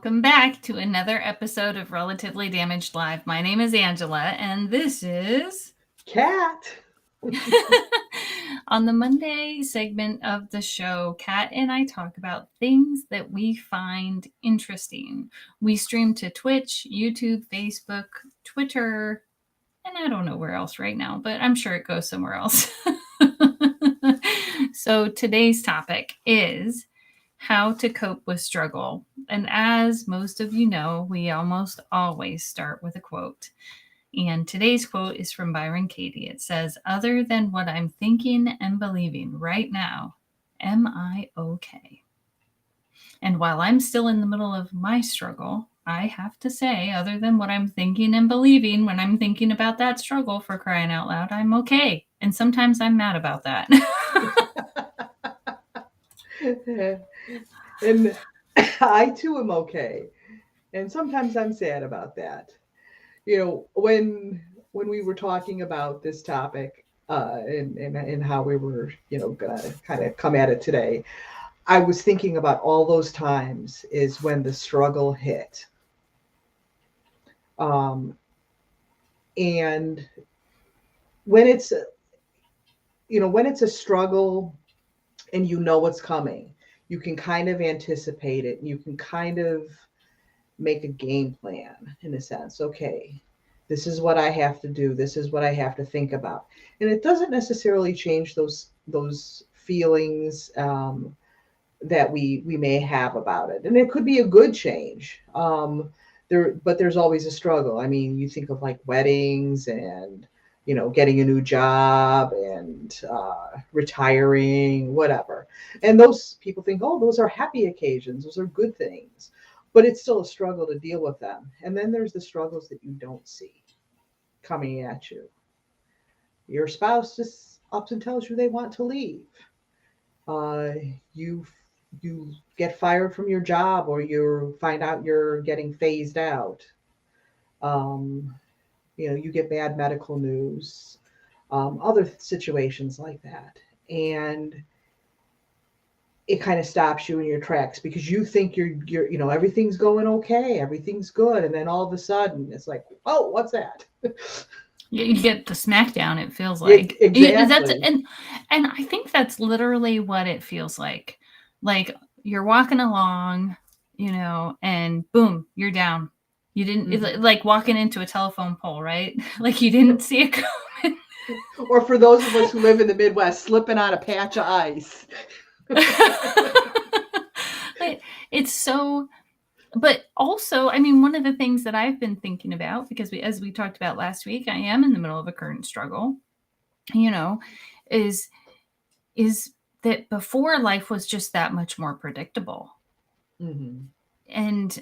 welcome back to another episode of Relatively Damaged Live. My name is Angela, and this is Kat. On the Monday segment of the show, Kat and I talk about things that we find interesting. We stream to Twitch, YouTube, Facebook, Twitter, and I don't know where else right now, but I'm sure it goes somewhere else. So today's topic is how to cope with struggle. And as most of you know, we almost always start with a quote. And today's quote is from Byron Katie. It says, "Other than what I'm thinking and believing right now, am I okay?" And while I'm still in the middle of my struggle, I have to say, other than what I'm thinking and believing when I'm thinking about that struggle, for crying out loud, I'm okay. And sometimes I'm mad about that. And I too am okay. And sometimes I'm sad about that. When we were talking about this topic, and how we were, gonna kind of come at it today, I was thinking about all those times is when the struggle hit. Um, and when it's when it's a struggle and you know what's coming, you can kind of anticipate it. You can kind of make a game plan in a sense. Okay, this is what I have to do. This is what I have to think about, and it doesn't necessarily change those feelings that we may have about it, and it could be a good change. But there's always a struggle. I mean, you think of like weddings and getting a new job and retiring, whatever. And those people think, oh, those are happy occasions. Those are good things. But it's still a struggle to deal with them. And then there's the struggles that you don't see coming at you. Your spouse just ups and tells you they want to leave. Uh, you you get fired from your job, or you find out you're getting phased out. Um, you get bad medical news, other situations like that. And it kind of stops you in your tracks because you think you're everything's going okay, everything's good. And then all of a sudden it's like, oh, what's that? You get the smackdown, it feels like. That's Exactly. and I think that's literally what it feels like. Like you're walking along, and boom, you're down. You didn't Mhm. like walking into a telephone pole, right? Like you didn't see it coming. Or for those of us who live in the Midwest, slipping on a patch of ice. But it's so, but also, I mean, one of the things that I've been thinking about, because as we talked about last week, I am in the middle of a current struggle, you know, is is that before life was just that much more predictable. Hmm. And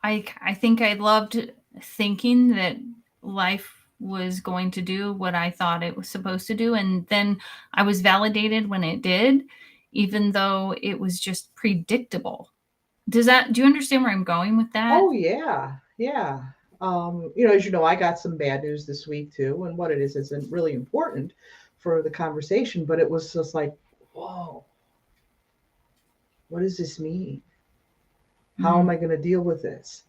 I think I loved thinking that life was going to do what I thought it was supposed to do, and then I was validated when it did, even though it was just predictable. Do you understand where I'm going with that? Oh yeah, yeah. As you know, I got some bad news this week too, and what it is isn't really important for the conversation, but it was just like, whoa, what does this mean? How am Mm. I going to deal with this?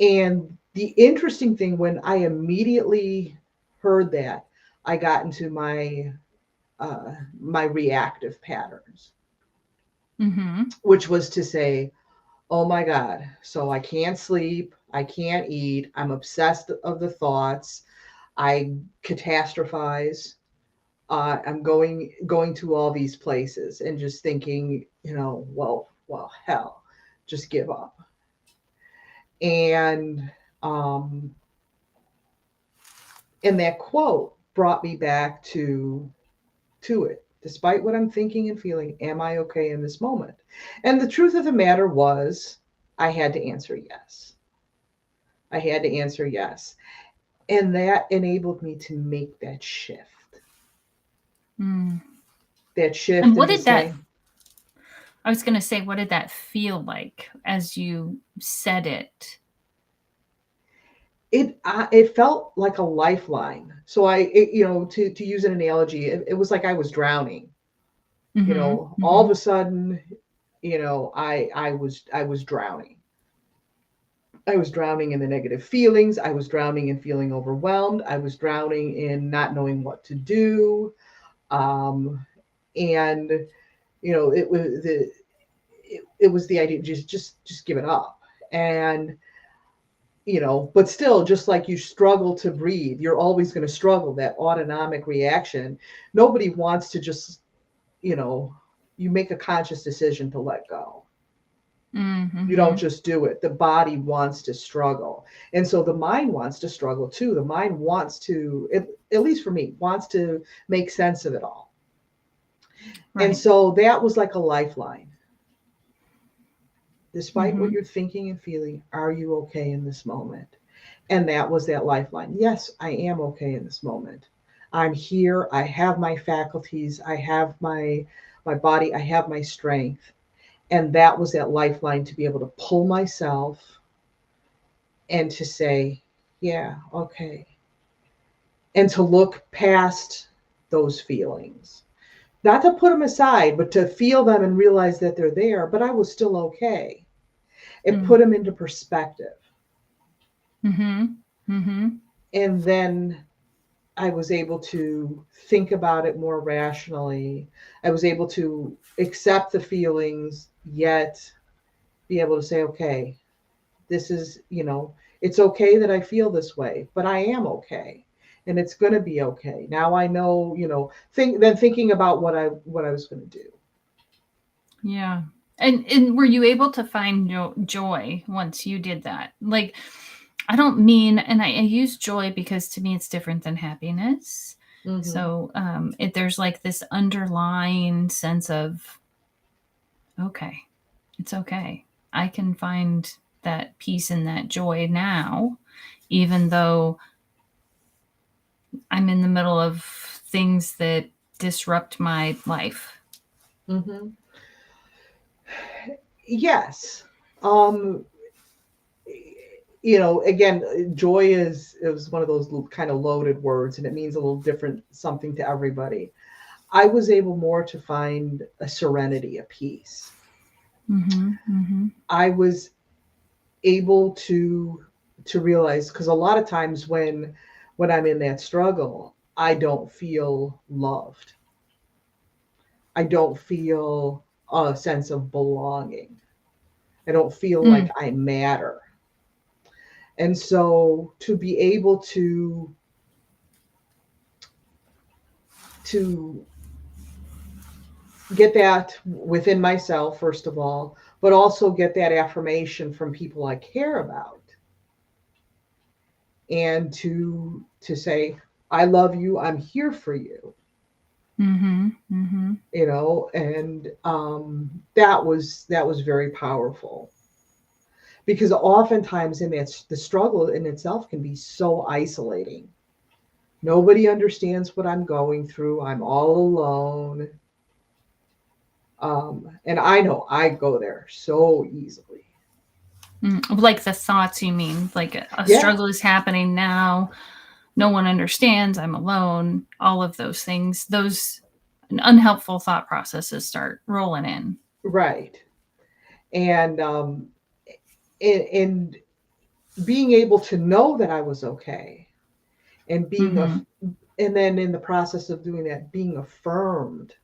And the interesting thing, when I immediately heard that, I got into my reactive patterns, Mm-hmm. which was to say, oh my God, so I can't sleep, I can't eat, I'm obsessed of the thoughts, I catastrophize. I'm going to all these places and just thinking, well, hell, just give up. And um, and that quote brought me back to it. Despite what I'm thinking and feeling, am I okay in this moment? And the truth of the matter was, I had to answer yes. I had to answer yes. And that enabled me to make that shift. Mm. That And shift what into did that? saying, I was going to say, what did that feel like as you said it? it felt like a lifeline. So to use an analogy, it was like I was drowning. Mm-hmm. All Mm-hmm. of a sudden, I was drowning. I was drowning in the negative feelings. I was drowning in feeling overwhelmed. I was drowning in not knowing what to do. Um, and it was it was the idea, just give it up. And but still, just like you struggle to breathe, you're always going to struggle, that autonomic reaction. Nobody wants to just, you know you make a conscious decision to let go. You don't Mm-hmm. just do it. The body wants to struggle. And so the mind wants to struggle too. The mind wants to, at least for me, wants to make sense of it all. And Right. so that was like a lifeline. Despite what Mm-hmm. you're thinking and feeling, are you okay in this moment? And that was that lifeline. Yes, I am okay in this moment. I'm here. I have my faculties. I have my body. I have my strength. And that was that lifeline to be able to pull myself and to say, yeah, okay. And to look past those feelings. Not to put them aside, but to feel them and realize that they're there, but I was still okay. It Mm. put them into perspective. Mm-hmm. Mm-hmm. And then I was able to think about it more rationally. I was able to accept the feelings, yet be able to say, okay, this is, it's okay that I feel this way, but I am okay. And it's going to be okay. Now I know, thinking about what I was going to do. Yeah. And were you able to find joy once you did that? Like, I don't mean, and I use joy because to me it's different than happiness. Mm-hmm. So there's like this underlying sense of, okay, it's okay. I can find that peace and that joy now, even though I'm in the middle of things that disrupt my life. Mm-hmm. Yes. Um, again, joy is one of those kind of loaded words, and it means a little different something to everybody. I was able more to find a serenity, a peace. Mm-hmm. Mm-hmm. I was able to realize, because a lot of times when I'm in that struggle, I don't feel loved. I don't feel a sense of belonging. I don't feel like Mm. I matter. And so to be able to get that within myself, first of all, but also get that affirmation from people I care about, and to say, I love you, I'm here for you, Mm-hmm. Mm-hmm. and that was very powerful, because oftentimes in that, the struggle in itself can be so isolating. Nobody understands what I'm going through. I'm all alone. And I know I go there so easily. Mm. Like the thoughts, you mean? Like a Yeah, struggle is happening now. No one understands. I'm alone. All of those things, those unhelpful thought processes start rolling in. right. And in being able to know that I was okay, and Mm-hmm. and then in the process of doing that, being affirmed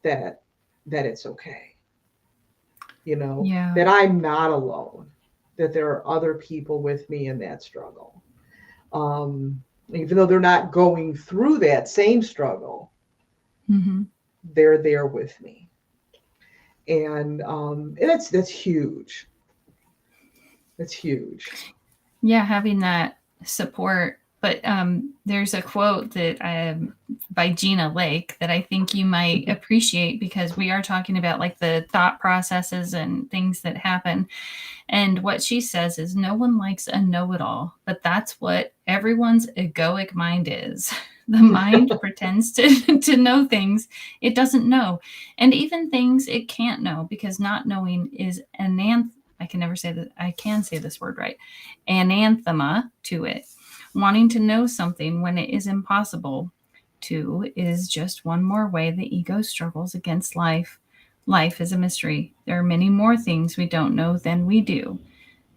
that it's okay, Yeah. that I'm not alone, that there are other people with me in that struggle. Um, Even though they're not going through that same struggle, Mm-hmm. they're there with me. And that's huge. That's huge. Yeah, having that support. But there's a quote that by Gina Lake that I think you might appreciate, because we are talking about like the thought processes and things that happen. And what she says is, no one likes a know it all, but that's what everyone's egoic mind is. The mind pretends to know things it doesn't know, and even things it can't know, because not knowing is I can never say that. I can say this word right. Anathema to it. Wanting to know something when it is impossible to is just one more way the ego struggles against life. Life is a mystery. There are many more things we don't know than we do.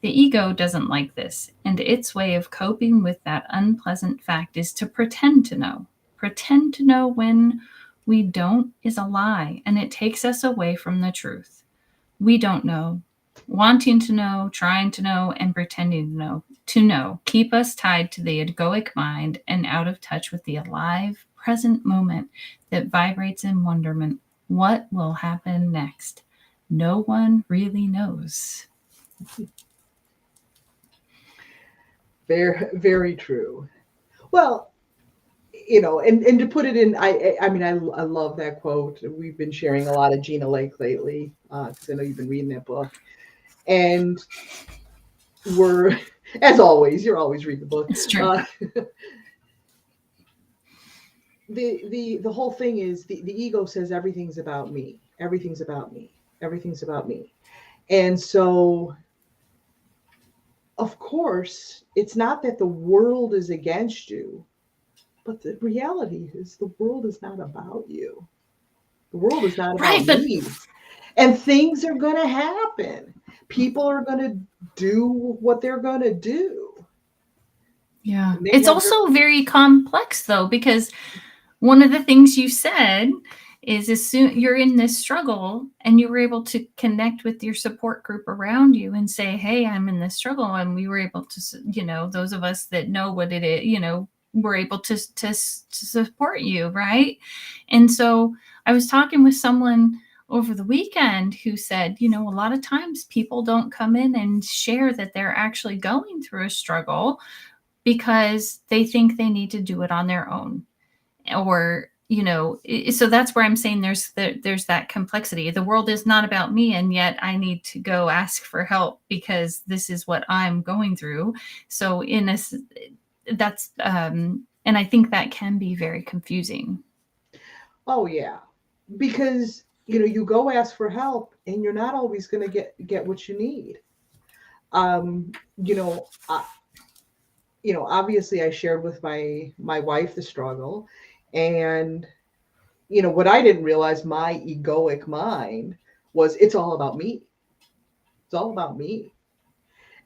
The ego doesn't like this, and its way of coping with that unpleasant fact is to pretend to know. Pretend to know when we don't is a lie, and it takes us away from the truth. We don't know. Wanting to know, trying to know, and pretending to know, keep us tied to the egoic mind and out of touch with the alive, present moment that vibrates in wonderment. What will happen next? No one really knows. Very, very true. Well, and to put it in, I mean, I love that quote. We've been sharing a lot of Gina Lake lately because I know you've been reading that book, and we're, as always, you're always reading the book. It's true. Uh, the whole thing is the ego says everything's about me, everything's about me, everything's about me, and so of course it's not that the world is against you, but the reality is the world is not about you. The world is not Right, about but me. And things are going to happen. People are going to do what they're going to do. yeah. And they It's have their, also very complex though, because one of the things you said is as soon you're in this struggle and you were able to connect with your support group around you and say, hey, I'm in this struggle, and we were able to, those of us that know what it is, were able to support you, right? And so I was talking with someone over the weekend who said, a lot of times people don't come in and share that they're actually going through a struggle because they think they need to do it on their own, or so that's where I'm saying there's that complexity. The world is not about me, and yet I need to go ask for help because this is what I'm going through. So that's and I think that can be very confusing. oh yeah, because you go ask for help and you're not always going to get what you need. You know, obviously I shared with my wife the struggle, and what I didn't realize, my egoic mind was, it's all about me. It's all about me.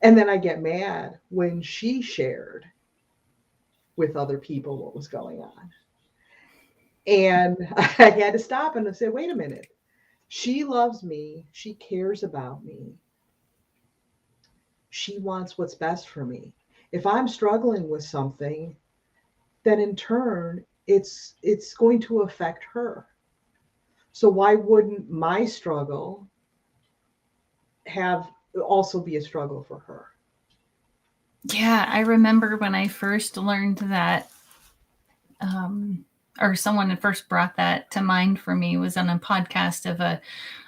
And then I get mad when she shared with other people what was going on. And I had to stop and say, wait a minute. She loves me. She cares about me. She wants what's best for me. If I'm struggling with something, then in turn, it's going to affect her. So why wouldn't my struggle have also be a struggle for her? Yeah, I remember when I first learned that, um, or someone first brought that to mind for me, was on a podcast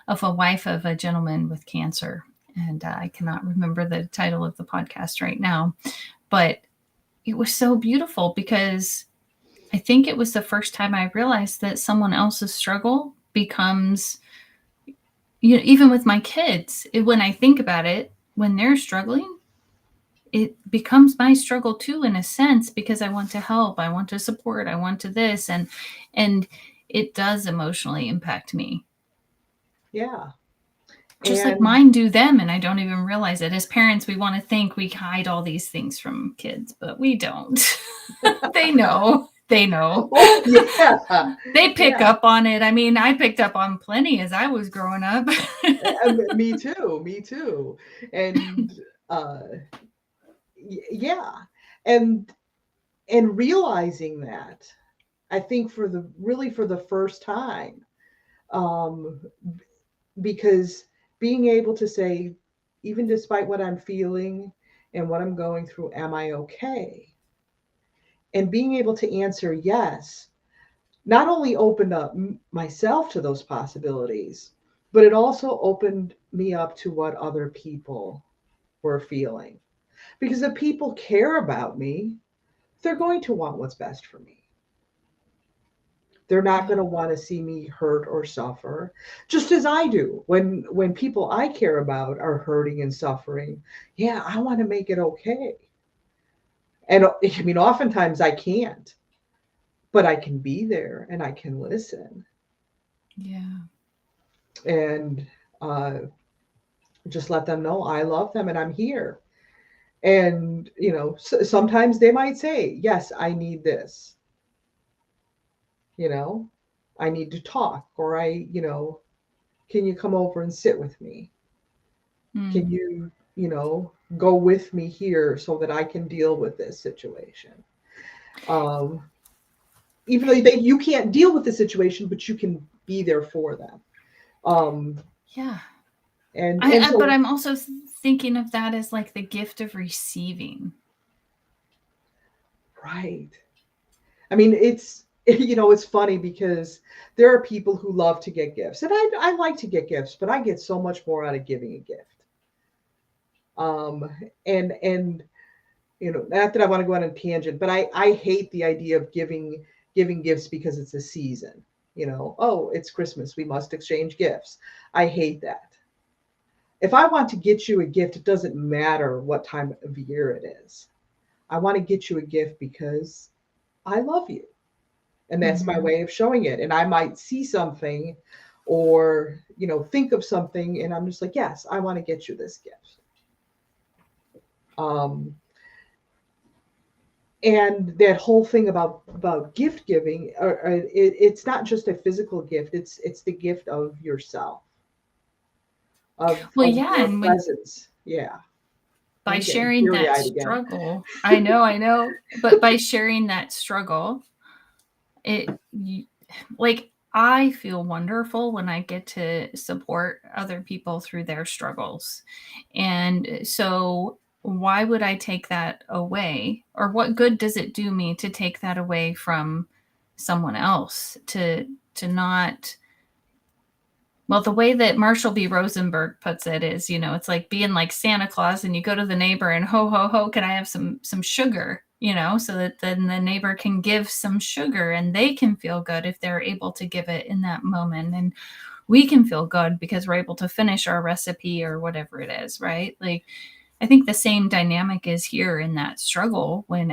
of a wife of a gentleman with cancer, and I cannot remember the title of the podcast right now, but it was so beautiful because I think it was the first time I realized that someone else's struggle becomes, even with my kids, when I think about it, when they're struggling, it becomes my struggle too, in a sense, because I want to help, I want to support, I want to this, and it does emotionally impact me. Yeah. Just like And mine do them, and I don't even realize it. As parents, we want to think we hide all these things from kids, but we don't. They know. They know. oh yeah, They pick yeah. up on it. I mean, I picked up on plenty as I was growing up. Me too, me too. And uh yeah. And realizing that, I think for the first time, um because being able to say, even despite what I'm feeling and what I'm going through, am I okay? And being able to answer yes, not only opened up myself to those possibilities, but it also opened me up to what other people were feeling. Because if people care about me, they're going to want what's best for me. They're not going Yeah. to want to see me hurt or suffer, just as I do. When people I care about are hurting and suffering, yeah, I want to make it okay. And I mean, oftentimes I can't, but I can be there and I can listen. Yeah. And uh, Just let them know I love them and I'm here. And, sometimes they might say, yes, I need this, you know, I need to talk, or can you come over and sit with me? Mm. Can you, go with me here so that I can deal with this situation? Um, Even though you can't deal with the situation, but you can be there for them. Um, Yeah. and But so, I'm also thinking of that as like the gift of receiving. right. I mean, it's funny because there are people who love to get gifts, and I like to get gifts, but I get so much more out of giving a gift. Um, and not that I want to go on a tangent, but I hate the idea of giving gifts because it's a season. Oh, it's Christmas, we must exchange gifts. I hate that. If I want to get you a gift, it doesn't matter what time of year it is. I want to get you a gift because I love you. And that's my Mm-hmm. way of showing it. And I might see something or, think of something and I'm just like, yes, I want to get you this gift. Um, and that whole thing about gift giving, it's not just a physical gift, it's the gift of yourself, Well, of yeah, your and when presence. Yeah. by I'm getting sharing teary that eyed again. struggle, I know, but by sharing that struggle, it like I feel wonderful when I get to support other people through their struggles. And so why would I take that away? Or what good does it do me to take that away from someone else to not, well, the way that Marshall B. Rosenberg puts it is, it's like being like Santa Claus and you go to the neighbor and ho ho ho, can I have some sugar? So that then the neighbor can give some sugar and they can feel good if they're able to give it in that moment. And we can feel good because we're able to finish our recipe or whatever it is, right? Like I think the same dynamic is here in that struggle when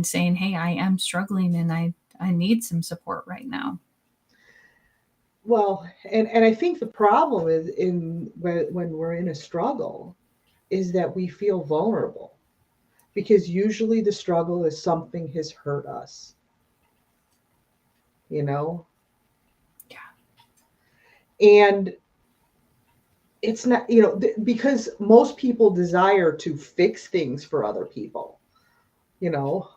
saying, hey, I am struggling and I need some support right now. Well, and I think the problem is in when we're in a struggle is that we feel vulnerable because usually the struggle is something has hurt us, you know? And it's not, because most people desire to fix things for other people.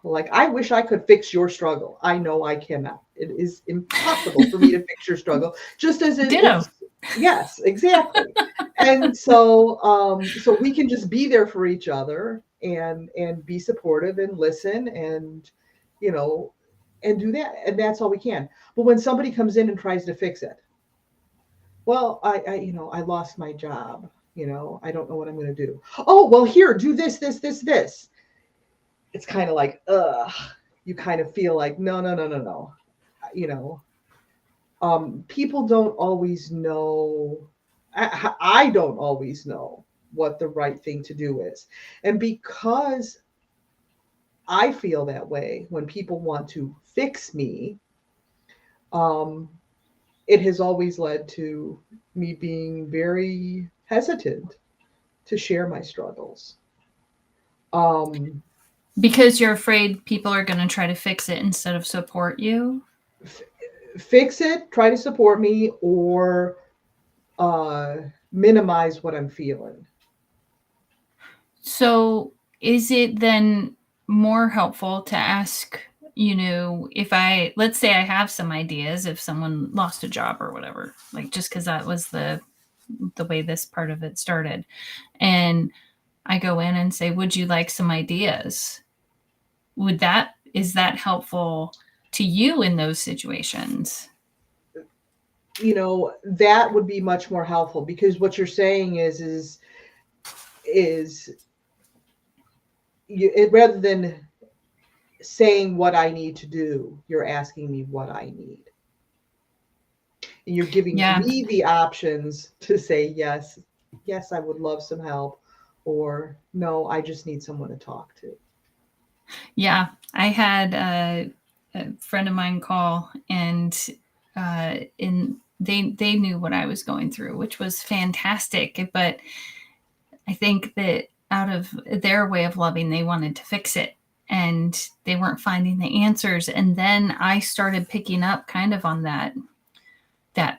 Like I wish I could fix your struggle. I know I cannot. It is impossible for me to fix your struggle, just as Ditto. it's yes, exactly. And so we can just be there for each other and be supportive and listen and you know and do that, and that's all we can. But when somebody comes in and tries to fix it, well, I lost my job. I don't know what I'm going to do. Oh, well, here, do this, this, this, this. It's kind of like, ugh. You kind of feel like, no, no, no, no, no. You know, people don't always know. I don't always know what the right thing to do is, and because I feel that way when people want to fix me, um, it has always led to me being very hesitant to share my struggles. Um, Because you're afraid people are going to try to fix it instead of support you. f- Fix it, try to support me, or uh, minimize what I'm feeling. So is it then more helpful to ask, if let's say I have some ideas if someone lost a job or whatever, like just because that was the way this part of it started. And I go in and say, would you like some ideas? Is that helpful to you in those situations? That would be much more helpful because what you're saying is rather than saying what I need to do, you're asking me what I need. And you're giving Yeah. me the options to say yes, yes, I would love some help, or no, I just need someone to talk to. Yeah. I had a friend of mine call and in they knew what I was going through, which was fantastic. But I think that out of their way of loving, they wanted to fix it, and they weren't finding the answers. And then I started picking up kind of on that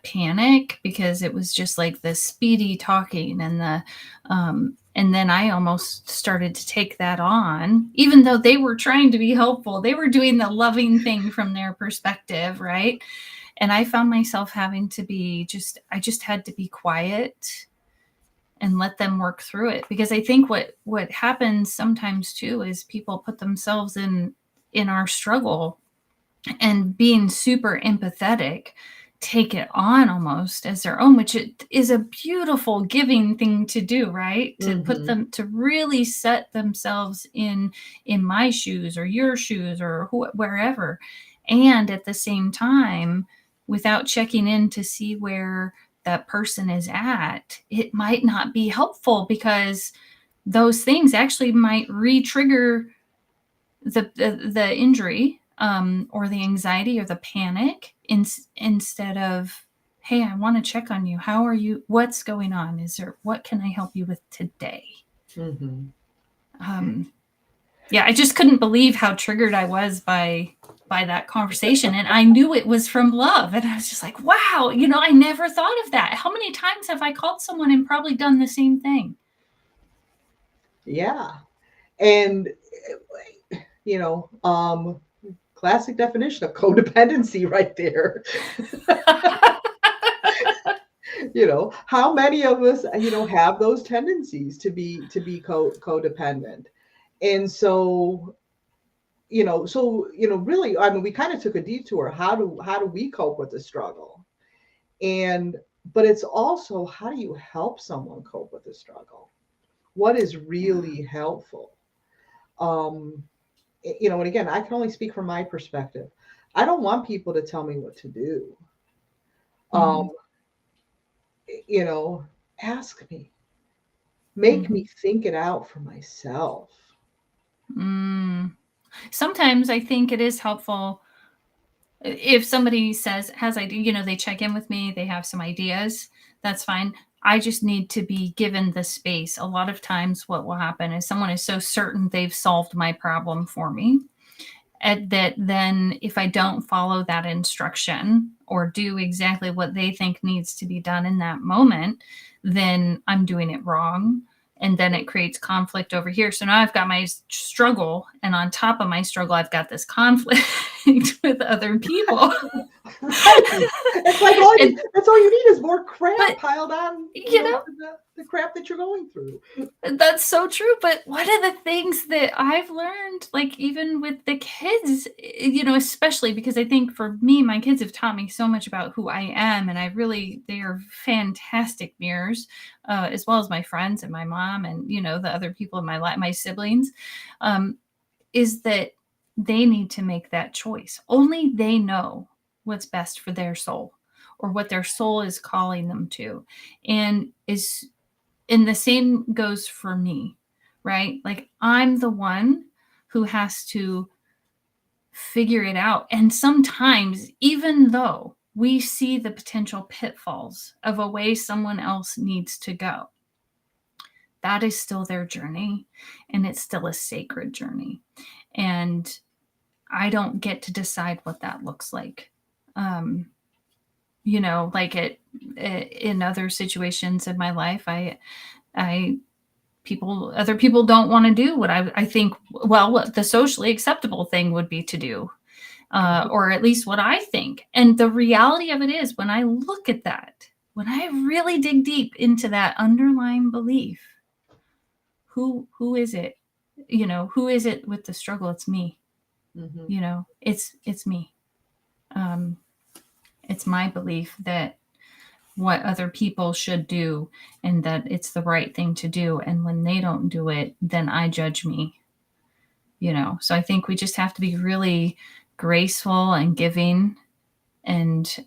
panic, because it was just like the speedy talking and then I almost started to take that on, even though they were trying to be helpful. They were doing the loving thing from their perspective, right? And I found myself having to I just had to be quiet and let them work through it. Because I think what happens sometimes too is people put themselves in our struggle, and being super empathetic, take it on almost as their own, which it is a beautiful giving thing to do, right? To put Mm-hmm. them, to really set themselves in my shoes or your shoes or wherever. And at the same time, without checking in to see where that person is at, it might not be helpful, because those things actually might re-trigger the injury, or the anxiety or the panic, instead of, hey, I want to check on you. How are you? What's going on? What can I help you with today? Mm-hmm. Yeah, I just couldn't believe how triggered I was by that conversation, and I knew it was from love, and I was just like, wow, I never thought of that. How many times have I called someone and probably done the same thing? Yeah. And you know, classic definition of codependency right there. How many of us, have those tendencies to be codependent? And really, I mean, we kind of took a detour. How do we cope with the struggle? And but it's also, how do you help someone cope with the struggle? What is Yeah. really helpful? Um, and again, I can only speak from my perspective. I don't want people to tell me what to do. Mm-hmm. Um, you know, Ask me, make Mm-hmm. me think it out for myself. Mm. Sometimes I think it is helpful if somebody has idea, they check in with me, they have some ideas, that's fine. I just need to be given the space. A lot of times what will happen is someone is so certain they've solved my problem for me, and that then if I don't follow that instruction or do exactly what they think needs to be done in that moment, then I'm doing it wrong. And then it creates conflict over here. So now I've got my struggle, and on top of my struggle, I've got this conflict with other people. Right. It's like And that's all you need is more crap but piled on, you know, to the crap that you're going through. that's so true. But one of the things that I've learned, like even with the kids, especially because I think for me, my kids have taught me so much about who I am. And they are fantastic mirrors, as well as my friends and my mom and, the other people in my life, my siblings, um, is that they need to make that choice. Only they know what's best for their soul, or what their soul is calling them to. And is and the same goes for me, right? Like I'm the one who has to figure it out. And sometimes, even though we see the potential pitfalls of a way someone else needs to go, that is still their journey, and it's still a sacred journey. And I don't get to decide what that looks like. Um, like in other situations in my life, I other people don't want to do what I think, well, what the socially acceptable thing would be to do, or at least what I think. And the reality of it is, when I look at that, when I really dig deep into that underlying belief, who is it? Who is it with the struggle? It's me. Mm-hmm. It's me. Um, it's my belief that what other people should do, and that it's the right thing to do. And when they don't do it, then I judge me. So I think we just have to be really graceful and giving and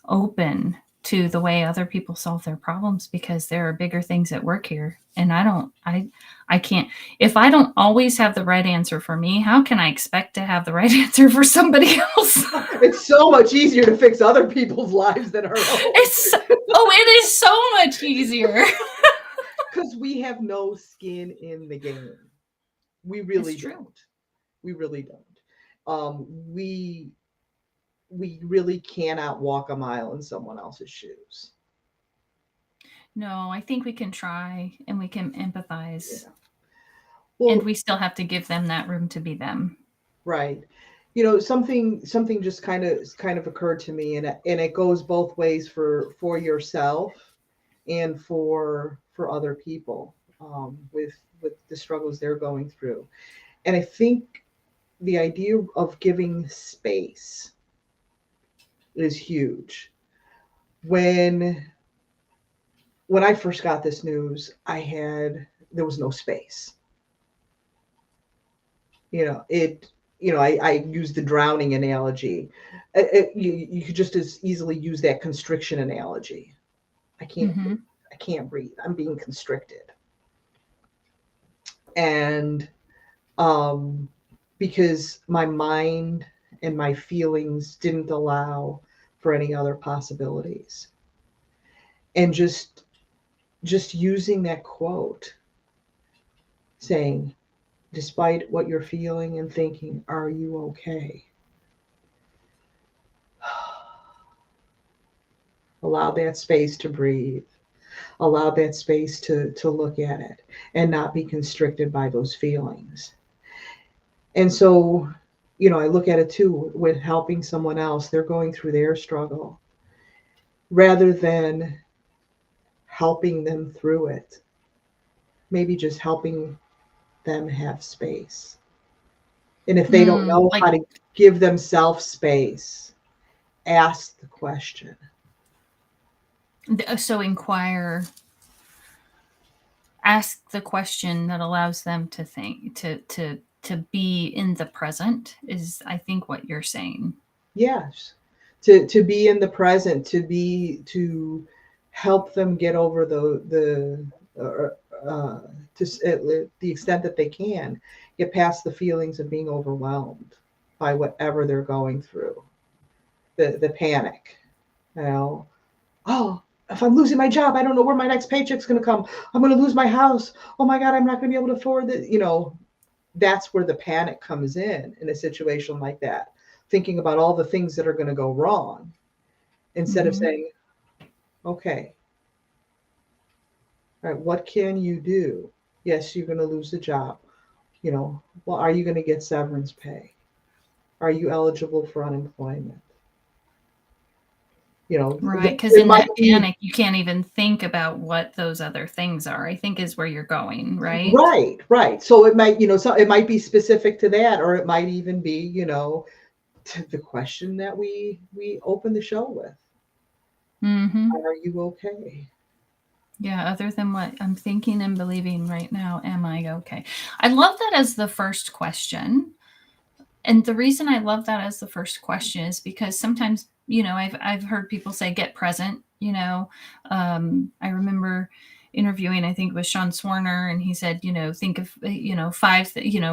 open to the way other people solve their problems, because there are bigger things at work here. And I can't, if I don't always have the right answer for me, how can I expect to have the right answer for somebody else? It's so much easier to fix other people's lives than our own. It is so much easier. Because we have no skin in the game. We really don't. We really don't. We really cannot walk a mile in someone else's shoes. No, I think we can try and we can empathize. Yeah. Well, and we still have to give them that room to be them. Right. Something just kind of occurred to me, and it goes both ways for yourself and for other people, with the struggles they're going through. And I think the idea of giving space is huge. When I first got this news, there was no space. I use the drowning analogy. You could just as easily use that constriction analogy. I can't Mm-hmm. I can't breathe. I'm being constricted. And because my mind and my feelings didn't allow for any other possibilities. And just using that quote, saying, despite what you're feeling and thinking, are you okay? Allow that space to breathe. Allow that space to look at it and not be constricted by those feelings. And so, I look at it too with helping someone else. They're going through their struggle. Rather than helping them through it, maybe just helping them have space. And if they don't know Like, how to give themselves space, ask the question. so inquire, ask the question that allows them to think, to be in the present, is I think what you're saying. Yes. To be in the present, to help them get over to the extent that they can, get past the feelings of being overwhelmed by whatever they're going through. The panic. You know, oh, if I'm losing my job, I don't know where my next paycheck's going to come. I'm going to lose my house. Oh my God, I'm not going to be able to afford it. That's where the panic comes in a situation like that. Thinking about all the things that are going to go wrong instead of Mm-hmm. saying, okay, all right, what can you do? Yes, you're going to lose the job. Well, are you going to get severance pay? Are you eligible for unemployment? Right, because There in might that be. panic, you can't even think about what those other things are, I think is where you're going, right? Right, right. So it might, it might be specific to that, or it might even be, to the question that we open the show with. Mm-hmm. Are you okay? Yeah, other than what I'm thinking and believing right now, am I okay? I love that as the first question. And the reason I love that as the first question is because sometimes, I've heard people say get present, I remember interviewing, I think, with Sean Swarner, and he said, think of, five,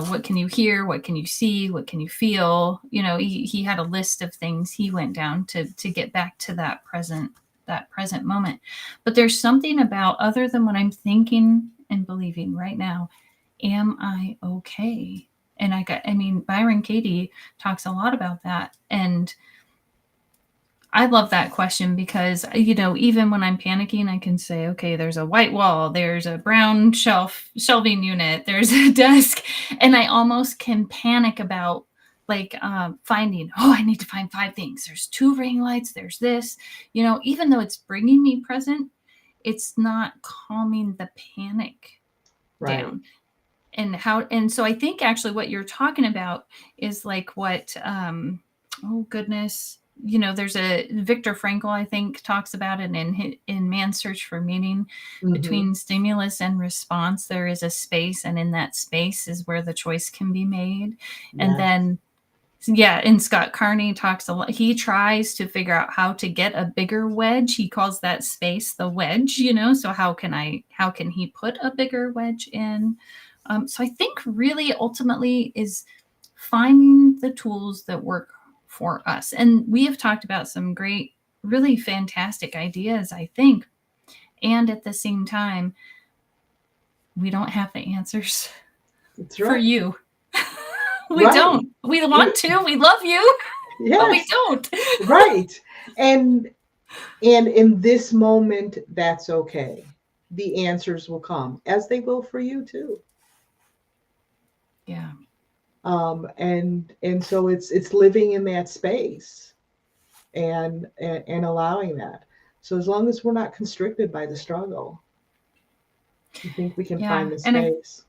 what can you hear? What can you see? What can you feel? He had a list of things he went down to get back to that present moment. But there's something about, other than what I'm thinking and believing right now, am I okay? And Byron Katie talks a lot about that. And I love that question because, even when I'm panicking, I can say, okay, there's a white wall, there's a brown shelving unit, there's a desk. And I almost can panic about finding, I need to find 5 things. There's 2 ring lights, there's this, even though it's bringing me present, it's not calming the panic Right. down. And so I think actually what you're talking about is like what, oh goodness, there's a Viktor Frankl, I think, talks about it in Man's Search for Meaning. Hmm. Between stimulus and response, there is a space, and in that space is where the choice can be made. And Yes. then Yeah, and Scott Carney talks a lot. He tries to figure out how to get a bigger wedge. He calls that space the wedge, so how can he put a bigger wedge in? So I think really ultimately is finding the tools that work for us. And we have talked about some great, really fantastic ideas, I think. And at the same time, we don't have the answers for you. We don't. We want to. We love you. Yes. But we don't. Right. And in this moment, that's okay. The answers will come, as they will for you too. Yeah. And so it's living in that space and allowing that. So as long as we're not constricted by the struggle, I think we can find the space.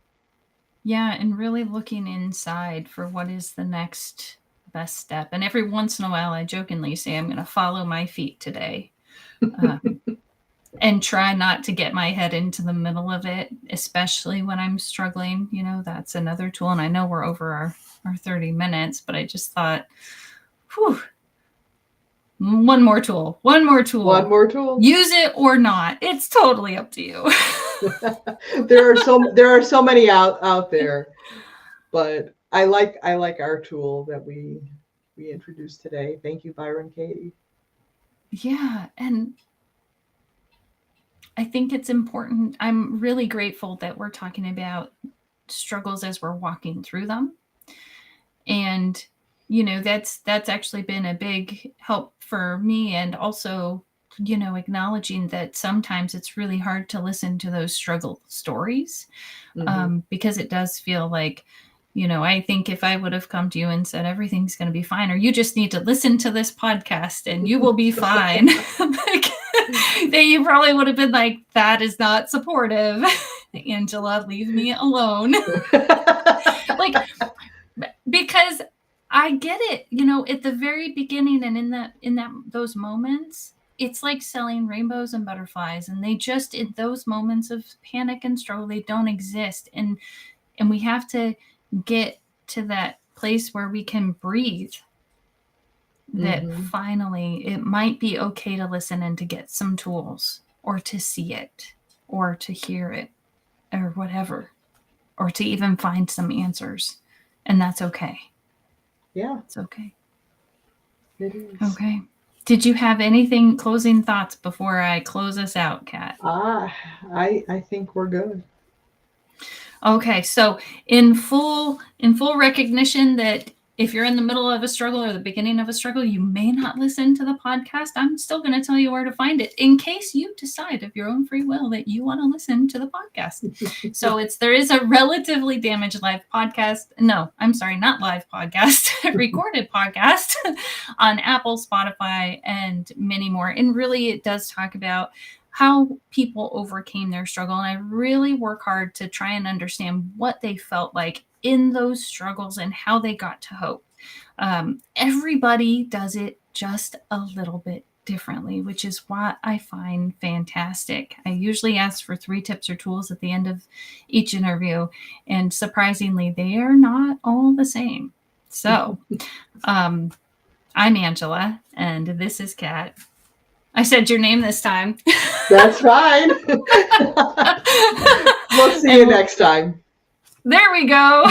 And really looking inside for what is the next best step. And every once in a while, I jokingly say, I'm going to follow my feet today. And try not to get my head into the middle of it, especially when I'm struggling. That's another tool. And I know we're over our 30 minutes, but I just thought, one more tool. Use it or not. It's totally up to you. There are so many out there, but I like our tool that we introduced today. Thank you, Byron Katie. Yeah, and I think it's important. I'm really grateful that we're talking about struggles as we're walking through them. And that's actually been a big help for me, and also acknowledging that sometimes it's really hard to listen to those struggle stories, because it does feel like, I think if I would have come to you and said everything's going to be fine, or you just need to listen to this podcast and you will be fine, that you probably would have been like, that is not supportive. Angela, leave me alone. Because I get it, at the very beginning and in those moments, it's like selling rainbows and butterflies, and they just, in those moments of panic and struggle, they don't exist. And we have to get to that place where we can breathe, that finally it might be okay to listen and to get some tools, or to see it, or to hear it, or whatever, or to even find some answers. And that's okay. Yeah. It's okay. It is. Okay. Did you have anything, closing thoughts before I close us out, Kat? I think we're good. Okay. So in full recognition that if you're in the middle of a struggle or the beginning of a struggle, you may not listen to the podcast, I'm still going to tell you where to find it in case you decide of your own free will that you want to listen to the podcast. So there is a Relatively Damaged live podcast. No, I'm sorry, not live podcast, recorded podcast on Apple, Spotify, and many more. And really, it does talk about how people overcame their struggle. And I really work hard to try and understand what they felt like in those struggles and how they got to hope. Everybody does it just a little bit differently, which is what I find fantastic. I usually ask for 3 tips or tools at the end of each interview, and surprisingly, they are not all the same. So I'm Angela, and this is Kat. I said your name this time. That's fine. We'll see you next time. There we go.